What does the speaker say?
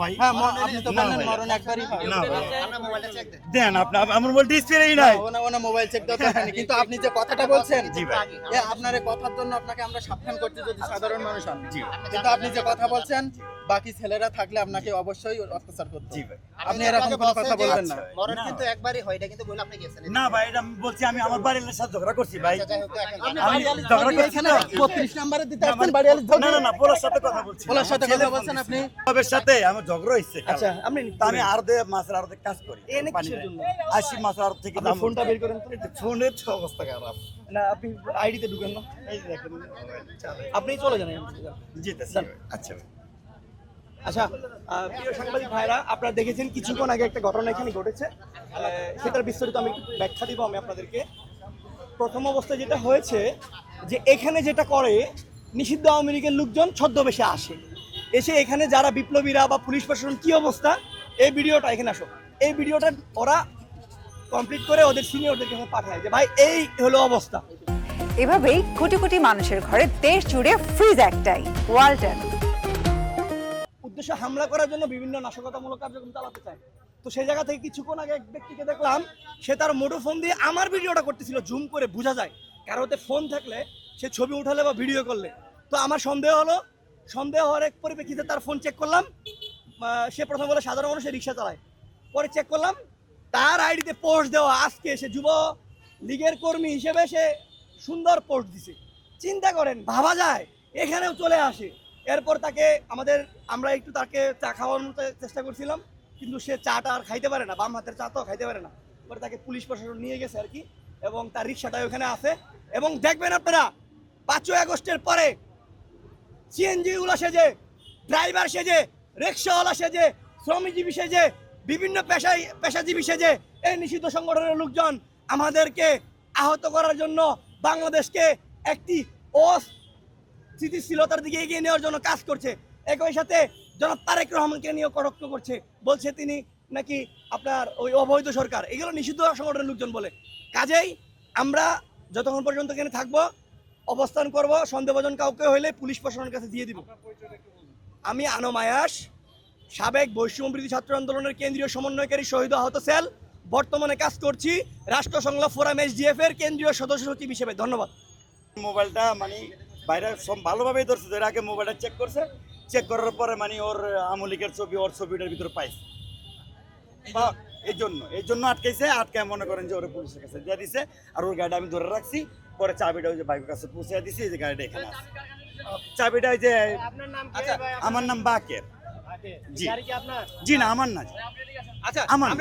ভাই হ্যাঁ আপনি তো বললেন মরণ একবারই হয়। না ভাই দেন আপনি আমার মোবাইল ডিসপ্লেই নাই। ওনা মোবাইল চেক দাও দরকার নেই, কিন্তু আপনি যে কথাটা বলছেন জি ভাই। আপনার এই কথার জন্য আপনাকে আমরা সাবধান করছি যদি সাধারণ মানুষ হন। জি কিন্তু আপনি যে কথা বলছেন বাকি ছেলেরা থাকলে আপনাকে অবশ্যই অত্যাচার করতে জি ভাই। আপনি এরকম কোনো কথা বলবেন না। মরণ কিন্তু একবারই হয়, এটা কিন্তু বলে আপনি গেছেন। না ভাই এটা আমি বলছি আমি আমার বাড়ির সাথে ঝগড়া করছি ভাই। যাই হোক, এখন আপনি আমি বাড়িয়ালি ঝগড়া করছি এখানে তো। 32 নম্বরে দিতে আসছেন বাড়িয়ালি না না না পোলার সাথে কথা বলছি। পোলার সাথে কথা বলছেন আপনি? সবের সাথে আমার ঝগড়া হইছে। আচ্ছা আপনি তা আমি আরদে মাছের আরদে কাজ করি। এনে পানি কিসের নেই। জন্য? আসি মাছের আড়ত থেকে আপনি দাম ফোনটা বের করেন তো। ফোনের তো অবস্থা খারাপ। না আপনি আইডিতে ঢুকেন না, এই যে দেখেন আপনি চলে যান এখান থেকে। জিতেছি ভাই। আচ্ছা ভাই। আচ্ছা প্রিয় সাংবাদিক ভাইরা, আপনারা দেখেছেন কিছুক্ষণ আগে একটা ঘটনা এখানে ঘটেছে, সেটার বিস্তারিত আমি একটু ব্যাখ্যা দিব আমি আপনাদেরকে। প্রথম অবস্থায় যেটা হয়েছে যে এখানে যেটা করে নিষিদ্ধ আওয়ামী লীগের লোকজন ছদ্মবেশে আসে, এসে এখানে যারা বিপ্লবীরা বা পুলিশ প্রশাসন কি অবস্থা, এই ভিডিওটা এখানে আসো, এই ভিডিওটা ওরা কমপ্লিট করে ওদের সিনিয়রদের কাছে পাঠায় যে ভাই এই হলো অবস্থা। এভাবেই কোটি কোটি মানুষের ঘরে দেশ জুড়ে ফ্রিজ একটাই, ওয়ালটন। উদ্দেশ্য হামলা করার জন্য বিভিন্ন নাশকতামূলক কার্যক্রম চালাতে চায়। তো সেই জায়গা থেকে কিছুক্ষণ আগে এক ব্যক্তিকে দেখলাম, সে তার মুঠোফোন দিয়ে আমার ভিডিওটা করতেছিল, জুম করে বোঝা যায় কারোতে ফোন থাকলে সে ছবি উঠালে বা ভিডিও করলে। তো আমার সন্দেহ হলো, সন্দেহ হওয়ার এক পরিপ্রেক্ষিতে তার ফোন চেক করলাম, সে প্রথম বলে সাধারণ মানুষ রিক্সা চালায়, পরে চেক করলাম তার আইডিতে পোস্ট দেওয়া, আজকে সে যুব লীগের কর্মী হিসেবে সে সুন্দর পোস্ট দিছে। চিন্তা করেন, ভাবা যায় এখানেও চলে আসে। এরপর তাকে আমরা একটু তাকে চা খাওয়ানোর চেষ্টা করছিলাম, কিন্তু সে চাটা আর খাইতে পারে না, বাম হাতের চা তো খাইতে পারে না। পরে তাকে পুলিশ প্রশাসন নিয়ে গেছে আর কি, এবং তার রিক্সাটা ওখানে আছে। এবং দেখবেন আপনারা 5ই আগস্টের পরে সিএনজি গুলো সেজে, ড্রাইভার সেজে, রিক্সাওয়ালা সেজে, শ্রমজীবী সেজে, বিভিন্ন পেশাজীবী সেজে এই নিষিদ্ধ সংগঠনের লোকজন আমাদেরকে আহত করার জন্য, বাংলাদেশকে একটি স্থিতিশীলতার দিকে এগিয়ে নেওয়ার জন্য কাজ করছে। একই সাথে জনাব তারেক রহমানকে নিয়ে কটাক্ষ করছে, বলছে তিনি নাকি আপনার ওই অবৈধ সরকার, এগুলো নিষিদ্ধ সংগঠনের লোকজন বলে। কাজেই আমরা যতক্ষণ পর্যন্ত এখানে থাকবো, অবস্থান করব, সন্দেহভাজন কাউকে হইলে পুলিশ প্রশাসনের কাছে দিয়ে দিব। আমি আনম আয়াস, সাবেক বৈষম্যবিরোধী ছাত্র আন্দোলনের কেন্দ্রীয় সমন্বয়কারী শহীদ আহত সেল, বর্তমানে কাজ করছি রাষ্ট্র সংলাপ ফোরাম SDF এর কেন্দ্রীয় সদস্য সচিব হিসেবে। ধন্যবাদ। মোবাইলটা মানে বাইরে সব ভালোভাবেই ধরছে, এর আগে মোবাইলটা চেক করছে, চেক করার পরে মানে ওর আমলিকের ছবি ওর ছবিটার ভিতরে পাইছে। এই জন্য আটকাইছে, আটকায় মনে করেন যে ওর পুলিশের কাছে দিয়ে দিছে। আর ওর গাড়িটা আমি ধরে রাখছি, পরে চাবিটা ওই যে বাইকের কাছে পৌঁছে দিছি, এই যে গাড়িটা এখানে আছে। চাবিটা ওই যে আমার নাম বাকের। জি জি না আমার না, আচ্ছা আমার না।